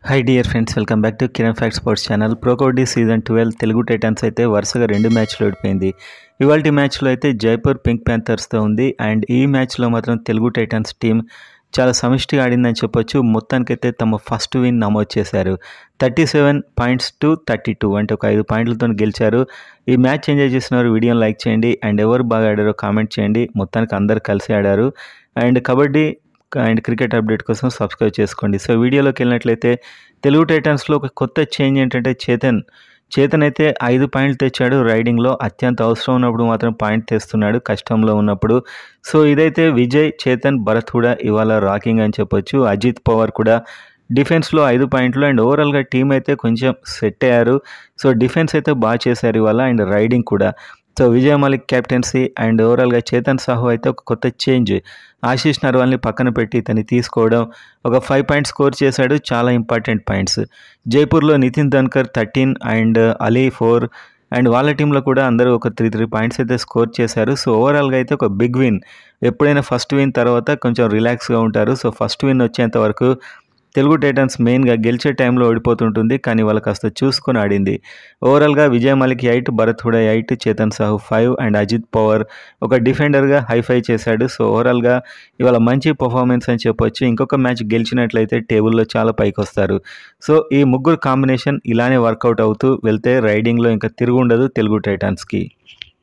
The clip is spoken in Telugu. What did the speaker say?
High dear friends, welcome back to Kiran fact sports channel. Pro kabaddi season 12 Telugu Titans అయితే వరుసగా 2 మ్యాచ్లు ఓడిపోయింది. ఇవాల్టి మ్యాచ్లో అయితే జైపూర్ పింక్ ప్యాంథర్స్తో ఉంది. అండ్ ఈ మ్యాచ్లో మాత్రం తెలుగు టైటన్స్ టీం చాలా సమిష్టిగా ఆడిందని చెప్పొచ్చు. మొత్తానికైతే తమ ఫస్ట్ విన్ నమోదు చేశారు. 37 పాయింట్స్ టు 32 అంటే ఒక 5 పాయింట్లతో గెలిచారు. ఈ మ్యాచ్ ఎంజాయ్ చేసిన వారు వీడియోని లైక్ చేయండి అండ్ ఎవరు బాగా ఆడారో కామెంట్ చేయండి. మొత్తానికి అందరు కలిసి ఆడారు. And kabaddi and cricket update కోసం సబ్స్క్రైబ్ చేసుకోండి. సో వీడియోలోకి వెళ్ళినట్లయితే తెలుగు టైటన్స్లో ఒక కొత్త చేంజ్ ఏంటంటే చేతన్ అయితే 5 పాయింట్లు తెచ్చాడు. రైడింగ్లో అత్యంత అవసరం ఉన్నప్పుడు మాత్రం పాయింట్ తెస్తున్నాడు, కష్టంలో ఉన్నప్పుడు. సో ఇదైతే విజయ్, చేతన్, భరత్ కూడా ఇవాళ రాకింగ్ అని చెప్పొచ్చు. అజిత్ పవార్ కూడా డిఫెన్స్లో 5 పాయింట్లు. అండ్ ఓవరాల్గా టీం అయితే కొంచెం సెట్ అయ్యారు. సో డిఫెన్స్ అయితే బాగా చేశారు ఇవాళ. అండ్ రైడింగ్ కూడా. So Vijay Malik captaincy and ఓవరాల్గా చేతన్ సాహు అయితే ఒక కొత్త చేంజ్. ఆశీష్ నర్వాల్ని పక్కన పెట్టి ఇతన్ని తీసుకోవడం, ఒక 5 పాయింట్స్ స్కోర్ చేశాడు, చాలా ఇంపార్టెంట్ పాయింట్స్. జైపూర్లో నితిన్ ధన్కర్ 13 అండ్ అలీ 4 అండ్ వాళ్ళ టీంలో కూడా అందరూ ఒక 3 పాయింట్స్ అయితే స్కోర్ చేశారు. సో ఓవరాల్గా అయితే ఒక బిగ్ విన్. ఎప్పుడైనా ఫస్ట్ విన్ తర్వాత కొంచెం రిలాక్స్గా ఉంటారు. సో ఫస్ట్ విన్ వచ్చేంత వరకు తెలుగు టైటన్స్ మెయిన్గా గెలిచే టైంలో ఓడిపోతుంటుంది, కానీ వాళ్ళు కాస్త చూసుకొని ఆడింది. ఓవరాల్గా విజయ్ మాలిక్ 8, భరత్ హుడా 8, చేతన్ సాహు 5 అండ్ అజిత్ పవార్ ఒక డిఫెండర్గా హైఫై చేశాడు. సో ఓవరాల్గా ఇవాళ మంచి పర్ఫార్మెన్స్ అని చెప్పొచ్చు. ఇంకొక మ్యాచ్ గెలిచినట్లయితే టేబుల్లో చాలా పైకి వస్తారు. సో ఈ ముగ్గురు కాంబినేషన్ ఇలానే వర్కౌట్ అవుతూ వెళ్తే రైడింగ్లో ఇంకా తిరుగుండదు తెలుగు టైటన్స్కి.